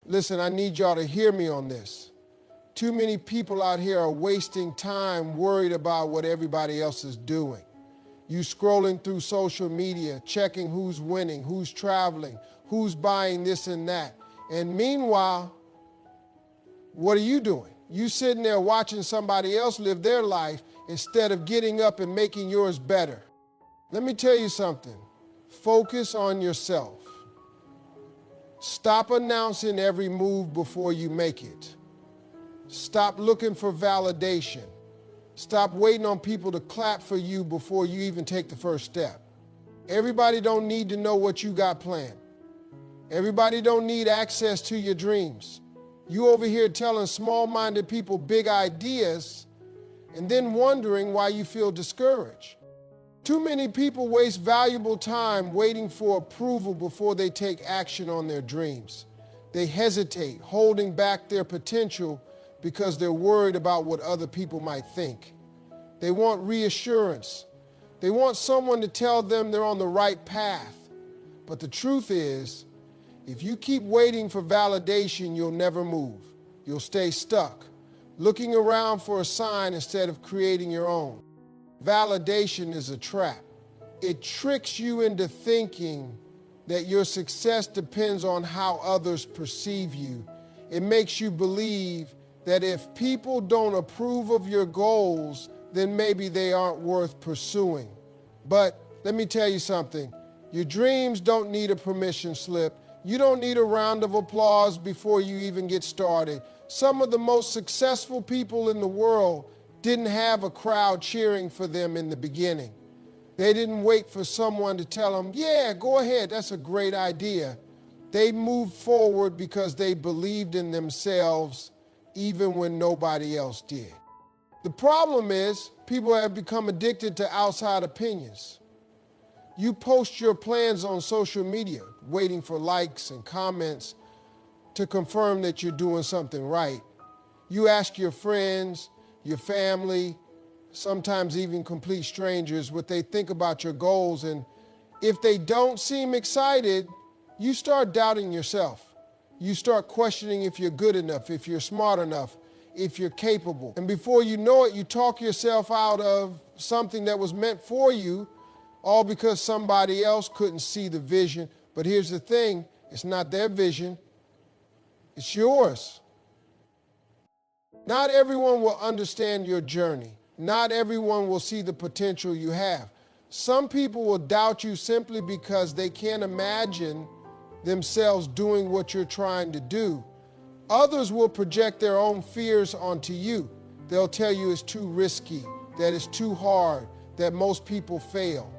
Listen, I need y'all to hear me on this. Too many people out here are wasting time worried about what everybody else is doing. You scrolling through social media, checking who's winning, who's traveling, who's buying this and that. And meanwhile, what are you doing? You sitting there watching somebody else live their life instead of getting up and making yours better. Let me tell you something. Focus on yourself. Stop announcing every move before you make it. Stop looking for validation. Stop waiting on people to clap for you before you even take the first step. Everybody don't need to know what you got planned. Everybody don't need access to your dreams. You over here telling small-minded people big ideas and then wondering why you feel discouraged. Too many people waste valuable time waiting for approval before they take action on their dreams. They hesitate, holding back their potential because they're worried about what other people might think. They want reassurance. They want someone to tell them they're on the right path. But the truth is, if you keep waiting for validation, you'll never move. You'll stay stuck, looking around for a sign instead of creating your own. Validation is a trap. It tricks you into thinking that your success depends on how others perceive you. It makes you believe that if people don't approve of your goals, then maybe they aren't worth pursuing. But let me tell you something. Your dreams don't need a permission slip. You don't need a round of applause before you even get started. Some of the most successful people in the world didn't have a crowd cheering for them in the beginning. They didn't wait for someone to tell them, yeah, go ahead, that's a great idea. They moved forward because they believed in themselves even when nobody else did. The problem is people have become addicted to outside opinions. You post your plans on social media, waiting for likes and comments to confirm that you're doing something right. You ask your friends, your family, sometimes even complete strangers what they think about your goals, and if they don't seem excited, you start doubting yourself. You start questioning if you're good enough, if you're smart enough, if you're capable. And before you know it, you talk yourself out of something that was meant for you, all because somebody else couldn't see the vision. But here's the thing, it's not their vision, it's yours. Not everyone will understand your journey. Not everyone will see the potential you have. Some people will doubt you simply because they can't imagine themselves doing what you're trying to do. Others will project their own fears onto you. They'll tell you it's too risky, that it's too hard, that most people fail.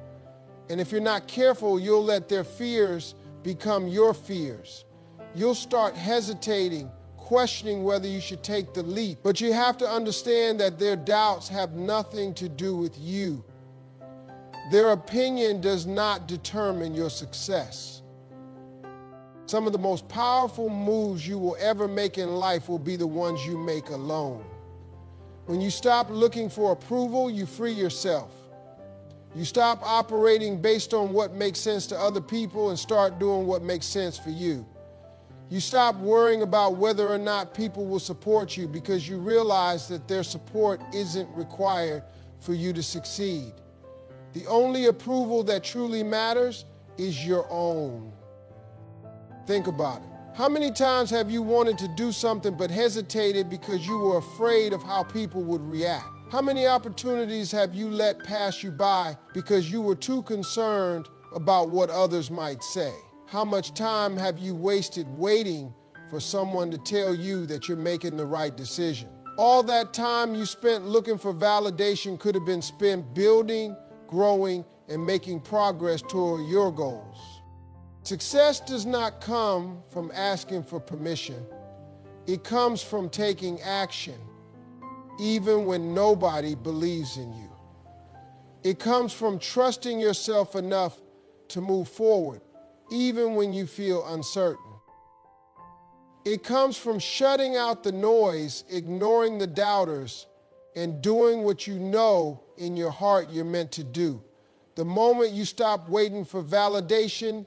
And if you're not careful, you'll let their fears become your fears. You'll start hesitating, questioning whether you should take the leap. But you have to understand that their doubts have nothing to do with you. Their opinion does not determine your success. Some of the most powerful moves you will ever make in life will be the ones you make alone. When you stop looking for approval, you free yourself. You stop operating based on what makes sense to other people and start doing what makes sense for you. You stop worrying about whether or not people will support you because you realize that their support isn't required for you to succeed. The only approval that truly matters is your own. Think about it. How many times have you wanted to do something but hesitated because you were afraid of how people would react? How many opportunities have you let pass you by because you were too concerned about what others might say? How much time have you wasted waiting for someone to tell you that you're making the right decision? All that time you spent looking for validation could have been spent building, growing, and making progress toward your goals. Success does not come from asking for permission. It comes from taking action, even when nobody believes in you. It comes from trusting yourself enough to move forward, even when you feel uncertain. It comes from shutting out the noise, ignoring the doubters, and doing what you know in your heart you're meant to do. The moment you stop waiting for validation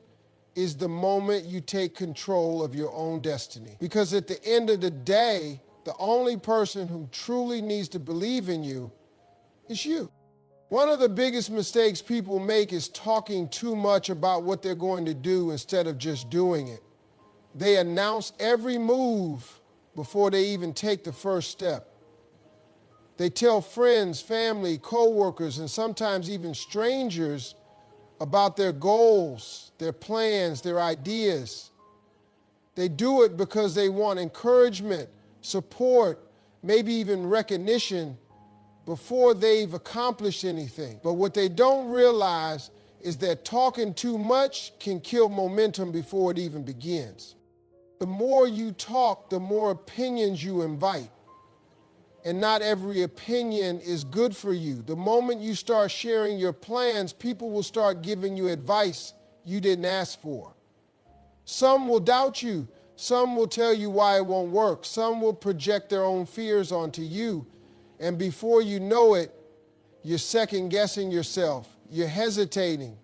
is the moment you take control of your own destiny. Because at the end of the day, the only person who truly needs to believe in you is you. One of the biggest mistakes people make is talking too much about what they're going to do instead of just doing it. They announce every move before they even take the first step. They tell friends, family, coworkers, and sometimes even strangers about their goals, their plans, their ideas. They do it because they want encouragement, support, maybe even recognition before they've accomplished anything. But what they don't realize is that talking too much can kill momentum before it even begins. The more you talk, the more opinions you invite. And not every opinion is good for you. The moment you start sharing your plans, people will start giving you advice you didn't ask for. Some will doubt you. Some will tell you why it won't work. Some will project their own fears onto you. And before you know it, you're second-guessing yourself. You're hesitating.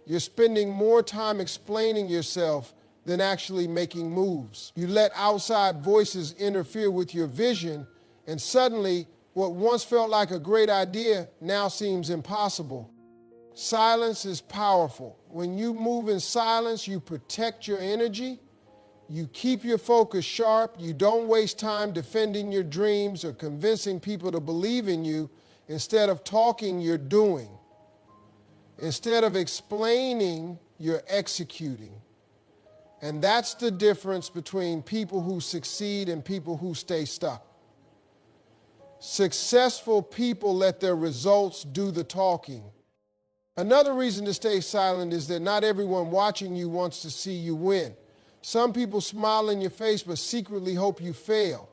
You're spending more time explaining yourself than actually making moves. You let outside voices interfere with your vision, and suddenly, what once felt like a great idea now seems impossible. Silence is powerful. When you move in silence, you protect your energy, you keep your focus sharp, you don't waste time defending your dreams or convincing people to believe in you. Instead of talking, you're doing. Instead of explaining, you're executing. And that's the difference between people who succeed and people who stay stuck. Successful people let their results do the talking. Another reason to stay silent is that not everyone watching you wants to see you win. Some people smile in your face but secretly hope you fail.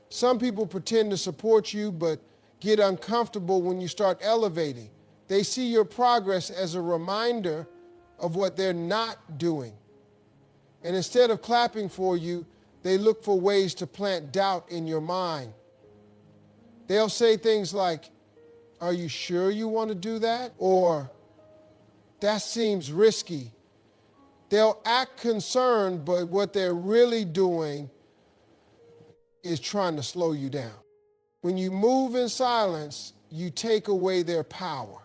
Some people pretend to support you but get uncomfortable when you start elevating. They see your progress as a reminder of what they're not doing. And instead of clapping for you, they look for ways to plant doubt in your mind. They'll say things like, "Are you sure you want to do that?" Or, "That seems risky." They'll act concerned, but what they're really doing is trying to slow you down. When you move in silence, you take away their power.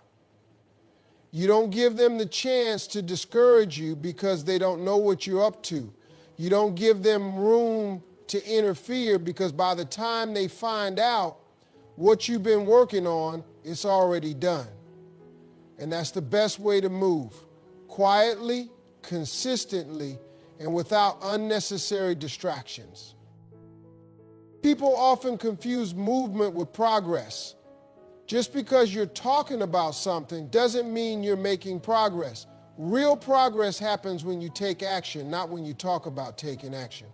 You don't give them the chance to discourage you because they don't know what you're up to. You don't give them room to interfere because by the time they find out what you've been working on, it's already done. And that's the best way to move. Quietly, consistently, and without unnecessary distractions. People often confuse movement with progress. Just because you're talking about something doesn't mean you're making progress. Real progress happens when you take action, not when you talk about taking action.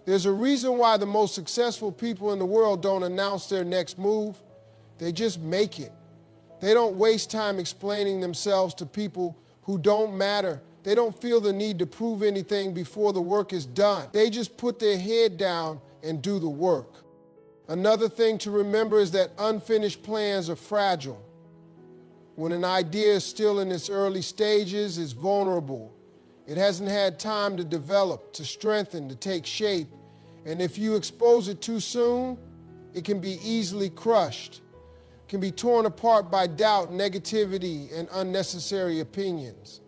There's a reason why the most successful people in the world don't announce their next move. They just make it. They don't waste time explaining themselves to people who don't matter. They don't feel the need to prove anything before the work is done. They just put their head down and do the work. Another thing to remember is that unfinished plans are fragile. When an idea is still in its early stages, it's vulnerable. It hasn't had time to develop, to strengthen, to take shape. And if you expose it too soon, it can be easily crushed. It can be torn apart by doubt, negativity, and unnecessary opinions.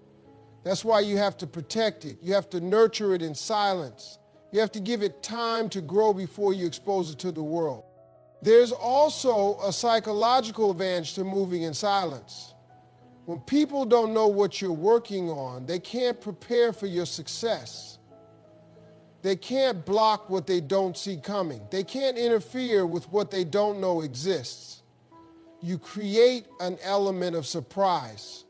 That's why you have to protect it. You have to nurture it in silence. You have to give it time to grow before you expose it to the world. There's also a psychological advantage to moving in silence. When people don't know what you're working on, they can't prepare for your success. They can't block what they don't see coming. They can't interfere with what they don't know exists. You create an element of surprise.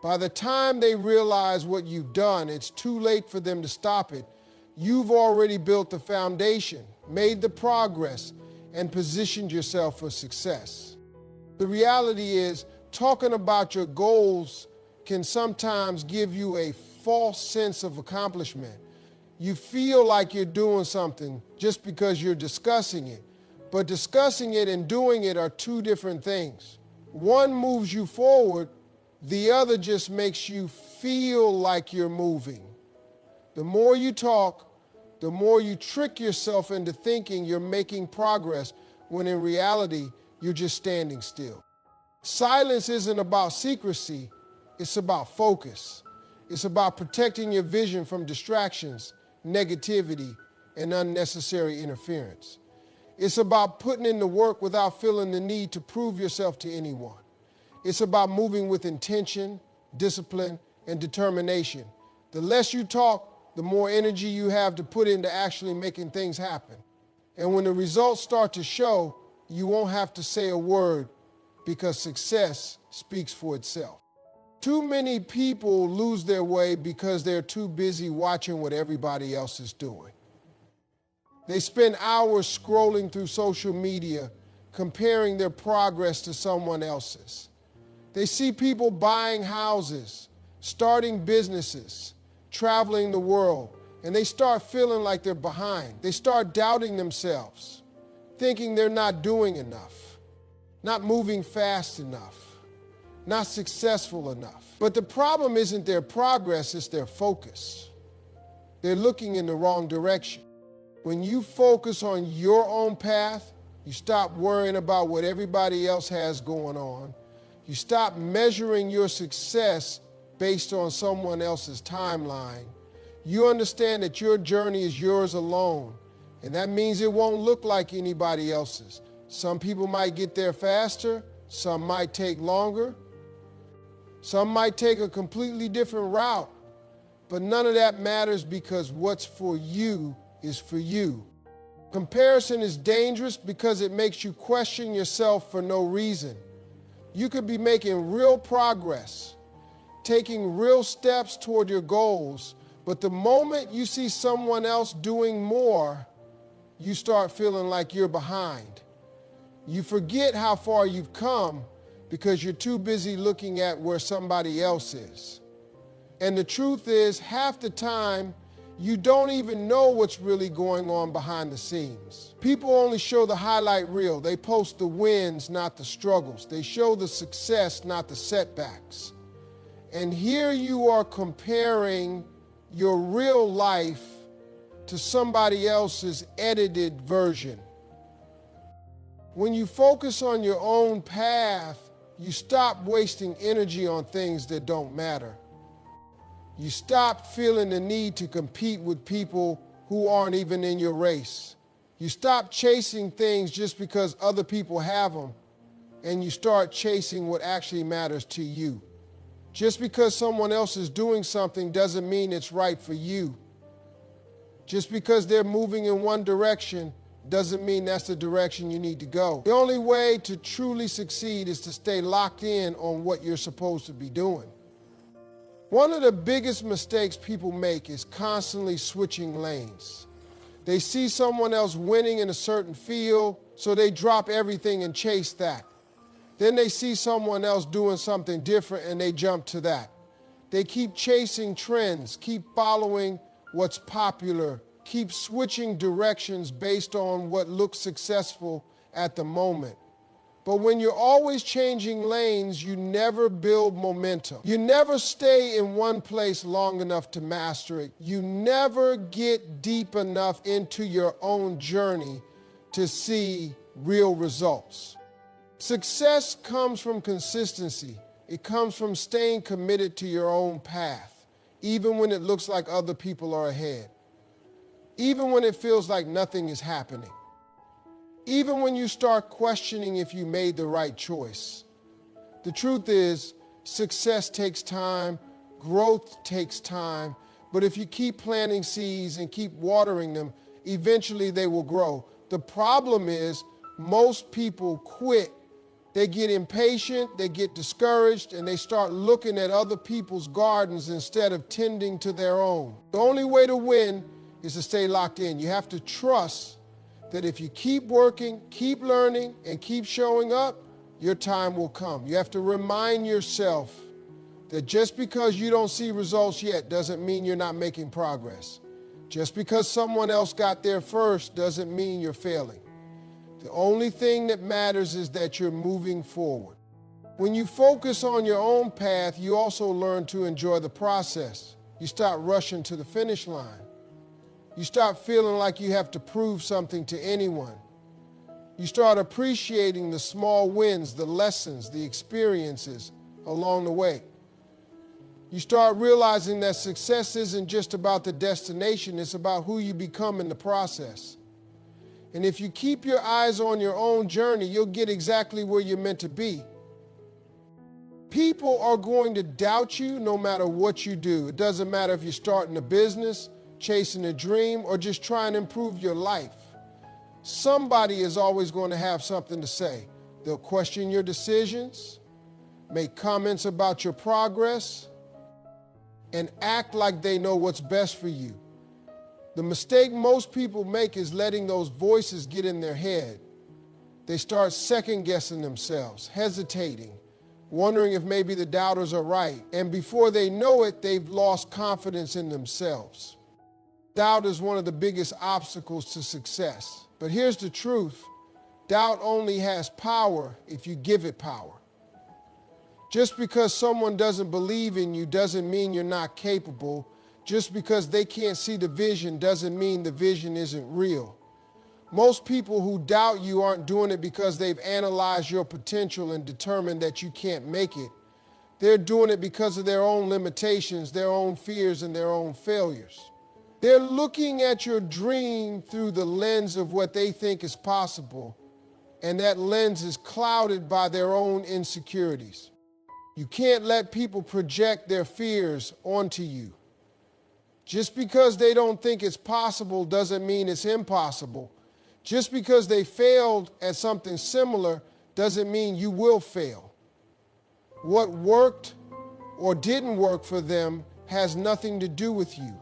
By the time they realize what you've done, it's too late for them to stop it. You've already built the foundation, made the progress, and positioned yourself for success. The reality is, talking about your goals can sometimes give you a false sense of accomplishment. You feel like you're doing something just because you're discussing it. But discussing it and doing it are two different things. One moves you forward, the other just makes you feel like you're moving. The more you talk, the more you trick yourself into thinking you're making progress when in reality, you're just standing still. Silence isn't about secrecy, it's about focus. It's about protecting your vision from distractions, negativity, and unnecessary interference. It's about putting in the work without feeling the need to prove yourself to anyone. It's about moving with intention, discipline, and determination. The less you talk, the more energy you have to put into actually making things happen. And when the results start to show, you won't have to say a word because success speaks for itself. Too many people lose their way because they're too busy watching what everybody else is doing. They spend hours scrolling through social media, comparing their progress to someone else's. They see people buying houses, starting businesses, traveling the world, and they start feeling like they're behind. They start doubting themselves, thinking they're not doing enough, not moving fast enough, not successful enough. But the problem isn't their progress, it's their focus. They're looking in the wrong direction. When you focus on your own path, you stop worrying about what everybody else has going on. You stop measuring your success based on someone else's timeline. You understand that your journey is yours alone, and that means it won't look like anybody else's. Some people might get there faster, some might take longer, some might take a completely different route, but none of that matters because what's for you is for you. Comparison is dangerous because it makes you question yourself for no reason. You could be making real progress, taking real steps toward your goals, but the moment you see someone else doing more, you start feeling like you're behind. You forget how far you've come because you're too busy looking at where somebody else is. And the truth is, half the time, you don't even know what's really going on behind the scenes. People only show the highlight reel. They post the wins, not the struggles. They show the success, not the setbacks. And here you are comparing your real life to somebody else's edited version. When you focus on your own path, you stop wasting energy on things that don't matter. You stop feeling the need to compete with people who aren't even in your race. You stop chasing things just because other people have them, and you start chasing what actually matters to you. Just because someone else is doing something doesn't mean it's right for you. Just because they're moving in one direction doesn't mean that's the direction you need to go. The only way to truly succeed is to stay locked in on what you're supposed to be doing. One of the biggest mistakes people make is constantly switching lanes. They see someone else winning in a certain field, so they drop everything and chase that. Then they see someone else doing something different and they jump to that. They keep chasing trends, keep following what's popular, keep switching directions based on what looks successful at the moment. But when you're always changing lanes, you never build momentum. You never stay in one place long enough to master it. You never get deep enough into your own journey to see real results. Success comes from consistency. It comes from staying committed to your own path, even when it looks like other people are ahead, even when it feels like nothing is happening. Even when you start questioning if you made the right choice. The truth is, success takes time, growth takes time, but if you keep planting seeds and keep watering them, eventually they will grow. The problem is, most people quit. They get impatient, they get discouraged, and they start looking at other people's gardens instead of tending to their own. The only way to win is to stay locked in. You have to trust that if you keep working, keep learning, and keep showing up, your time will come. You have to remind yourself that just because you don't see results yet doesn't mean you're not making progress. Just because someone else got there first doesn't mean you're failing. The only thing that matters is that you're moving forward. When you focus on your own path, you also learn to enjoy the process. You stop rushing to the finish line. You stop feeling like you have to prove something to anyone. You start appreciating the small wins, the lessons, the experiences along the way. You start realizing that success isn't just about the destination, it's about who you become in the process. And if you keep your eyes on your own journey, you'll get exactly where you're meant to be. People are going to doubt you no matter what you do. It doesn't matter if you're starting a business, chasing a dream, or just trying to improve your life. Somebody is always going to have something to say. They'll question your decisions, make comments about your progress, and act like they know what's best for you. The mistake most people make is letting those voices get in their head. They start second-guessing themselves, hesitating, wondering if maybe the doubters are right. And before they know it, they've lost confidence in themselves. Doubt is one of the biggest obstacles to success. But here's the truth. Doubt only has power if you give it power. Just because someone doesn't believe in you doesn't mean you're not capable. Just because they can't see the vision doesn't mean the vision isn't real. Most people who doubt you aren't doing it because they've analyzed your potential and determined that you can't make it. They're doing it because of their own limitations, their own fears, and their own failures. They're looking at your dream through the lens of what they think is possible, and that lens is clouded by their own insecurities. You can't let people project their fears onto you. Just because they don't think it's possible doesn't mean it's impossible. Just because they failed at something similar doesn't mean you will fail. What worked or didn't work for them has nothing to do with you.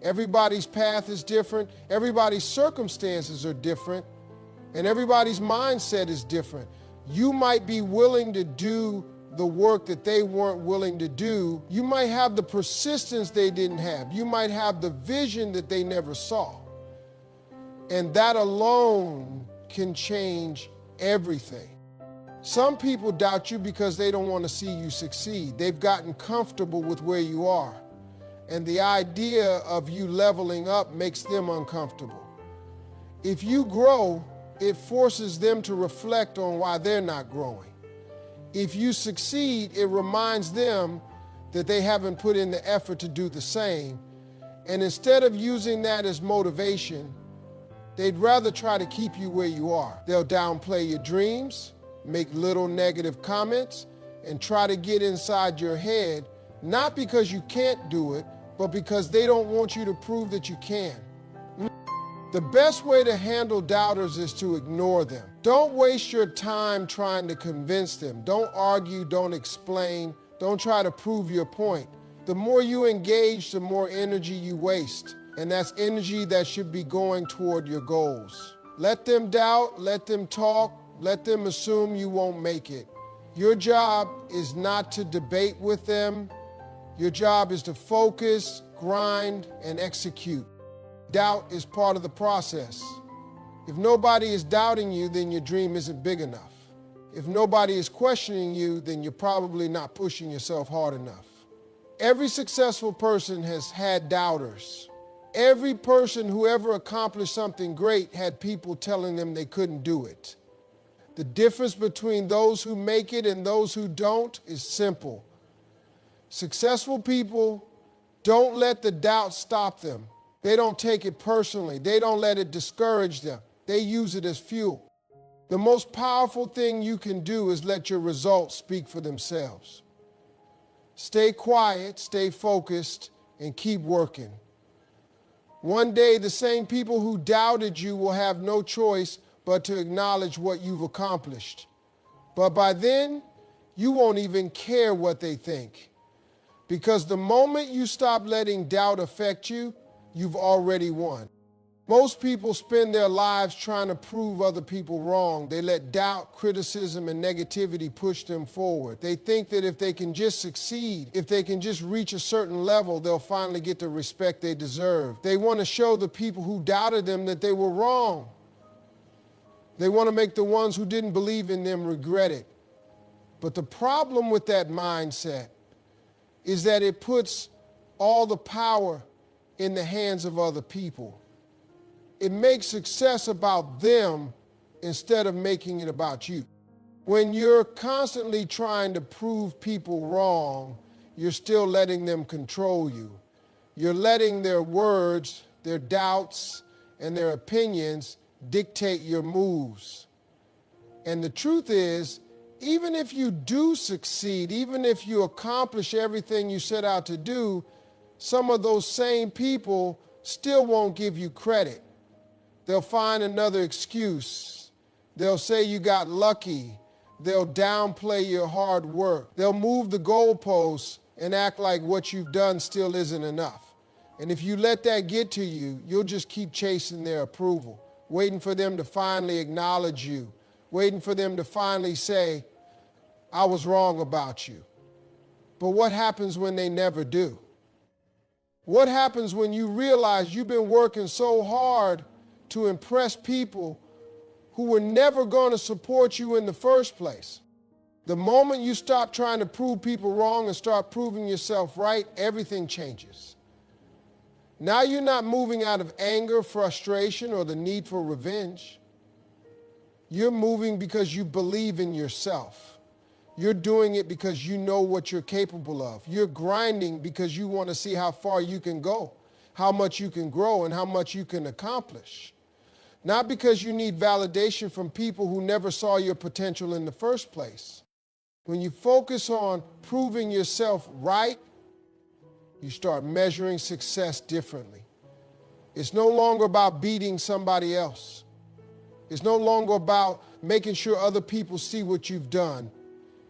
Everybody's path is different, everybody's circumstances are different, and everybody's mindset is different. You might be willing to do the work that they weren't willing to do. You might have the persistence they didn't have. You might have the vision that they never saw. And that alone can change everything. Some people doubt you because they don't want to see you succeed. They've gotten comfortable with where you are. And the idea of you leveling up makes them uncomfortable. If you grow, it forces them to reflect on why they're not growing. If you succeed, it reminds them that they haven't put in the effort to do the same. And instead of using that as motivation, they'd rather try to keep you where you are. They'll downplay your dreams, make little negative comments, and try to get inside your head, not because you can't do it, but because they don't want you to prove that you can. The best way to handle doubters is to ignore them. Don't waste your time trying to convince them. Don't argue, don't explain, don't try to prove your point. The more you engage, the more energy you waste. And that's energy that should be going toward your goals. Let them doubt, let them talk, let them assume you won't make it. Your job is not to debate with them. Your job is to focus, grind, and execute. Doubt is part of the process. If nobody is doubting you, then your dream isn't big enough. If nobody is questioning you, then you're probably not pushing yourself hard enough. Every successful person has had doubters. Every person who ever accomplished something great had people telling them they couldn't do it. The difference between those who make it and those who don't is simple. Successful people don't let the doubt stop them. They don't take it personally. They don't let it discourage them. They use it as fuel. The most powerful thing you can do is let your results speak for themselves. Stay quiet, stay focused, and keep working. One day, the same people who doubted you will have no choice but to acknowledge what you've accomplished. But by then, you won't even care what they think. Because the moment you stop letting doubt affect you, you've already won. Most people spend their lives trying to prove other people wrong. They let doubt, criticism, and negativity push them forward. They think that if they can just succeed, if they can just reach a certain level, they'll finally get the respect they deserve. They want to show the people who doubted them that they were wrong. They want to make the ones who didn't believe in them regret it. But the problem with that mindset is that it puts all the power in the hands of other people. It makes success about them instead of making it about you. When you're constantly trying to prove people wrong, you're still letting them control you. You're letting their words, their doubts, and their opinions dictate your moves. And the truth is, even if you do succeed, even if you accomplish everything you set out to do, some of those same people still won't give you credit. They'll find another excuse. They'll say you got lucky. They'll downplay your hard work. They'll move the goalposts and act like what you've done still isn't enough. And if you let that get to you, you'll just keep chasing their approval, waiting for them to finally acknowledge you, waiting for them to finally say, I was wrong about you. But what happens when they never do? What happens when you realize you've been working so hard to impress people who were never going to support you in the first place? The moment you stop trying to prove people wrong and start proving yourself right, everything changes. Now you're not moving out of anger, frustration, or the need for revenge. You're moving because you believe in yourself. You're doing it because you know what you're capable of. You're grinding because you want to see how far you can go, how much you can grow, and how much you can accomplish. Not because you need validation from people who never saw your potential in the first place. When you focus on proving yourself right, you start measuring success differently. It's no longer about beating somebody else. It's no longer about making sure other people see what you've done.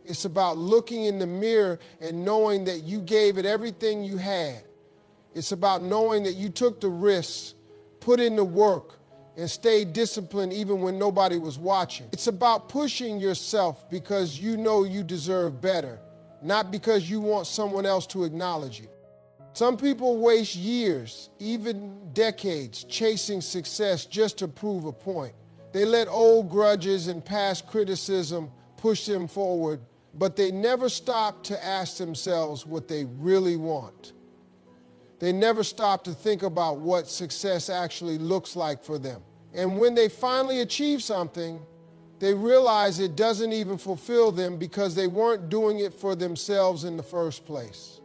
It's about looking in the mirror and knowing that you gave it everything you had. It's about knowing that you took the risks, put in the work, and stayed disciplined even when nobody was watching. It's about pushing yourself because you know you deserve better, not because you want someone else to acknowledge you. Some people waste years, even decades, chasing success just to prove a point. They let old grudges and past criticism push them forward, but they never stop to ask themselves what they really want. They never stop to think about what success actually looks like for them. And when they finally achieve something, they realize it doesn't even fulfill them because they weren't doing it for themselves in the first place.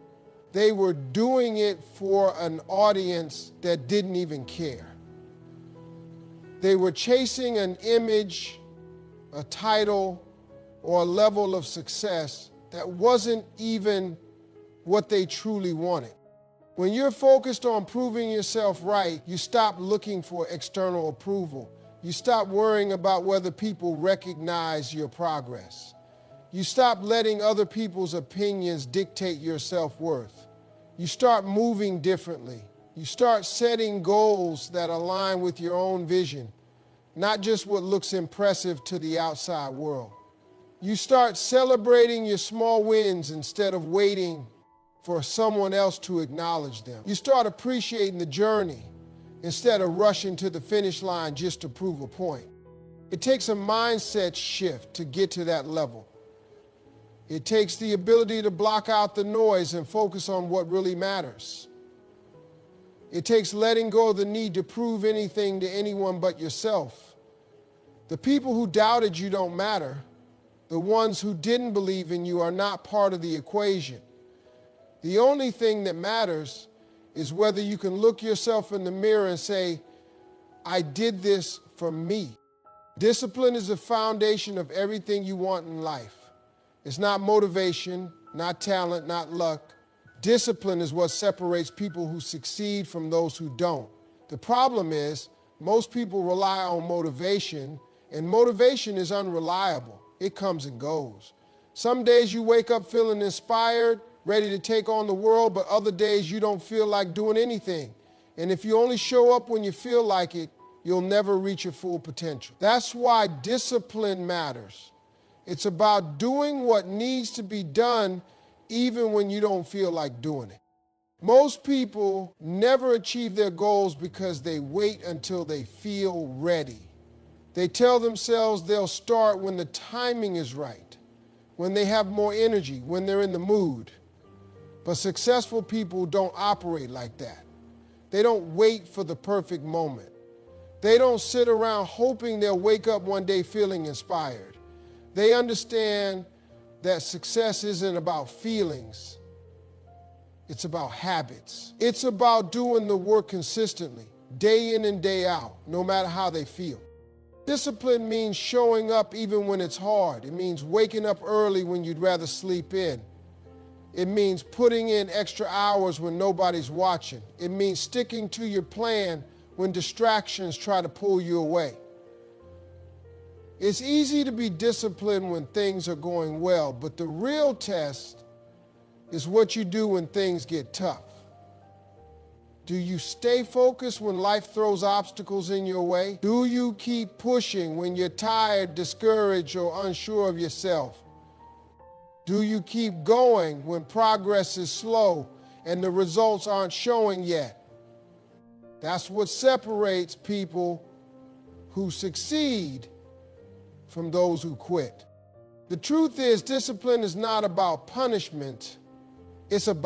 They were doing it for an audience that didn't even care. They were chasing an image, a title, or a level of success that wasn't even what they truly wanted. When you're focused on proving yourself right, you stop looking for external approval. You stop worrying about whether people recognize your progress. You stop letting other people's opinions dictate your self-worth. You start moving differently. You start setting goals that align with your own vision, not just what looks impressive to the outside world. You start celebrating your small wins instead of waiting for someone else to acknowledge them. You start appreciating the journey instead of rushing to the finish line just to prove a point. It takes a mindset shift to get to that level. It takes the ability to block out the noise and focus on what really matters. It takes letting go of the need to prove anything to anyone but yourself. The people who doubted you don't matter. The ones who didn't believe in you are not part of the equation. The only thing that matters is whether you can look yourself in the mirror and say, I did this for me. Discipline is the foundation of everything you want in life. It's not motivation, not talent, not luck. Discipline is what separates people who succeed from those who don't. The problem is, most people rely on motivation, and motivation is unreliable. It comes and goes. Some days you wake up feeling inspired, ready to take on the world, but other days you don't feel like doing anything. And if you only show up when you feel like it, you'll never reach your full potential. That's why discipline matters. It's about doing what needs to be done even when you don't feel like doing it. Most people never achieve their goals because they wait until they feel ready. They tell themselves they'll start when the timing is right, when they have more energy, when they're in the mood. But successful people don't operate like that. They don't wait for the perfect moment. They don't sit around hoping they'll wake up one day feeling inspired. They understand that success isn't about feelings. It's about habits. It's about doing the work consistently, day in and day out, no matter how they feel. Discipline means showing up even when it's hard. It means waking up early when you'd rather sleep in. It means putting in extra hours when nobody's watching. It means sticking to your plan when distractions try to pull you away. It's easy to be disciplined when things are going well, but the real test is what you do when things get tough. Do you stay focused when life throws obstacles in your way? Do you keep pushing when you're tired, discouraged, or unsure of yourself? Do you keep going when progress is slow and the results aren't showing yet? That's what separates people who succeed from those who quit. The truth is, discipline is not about punishment, it's about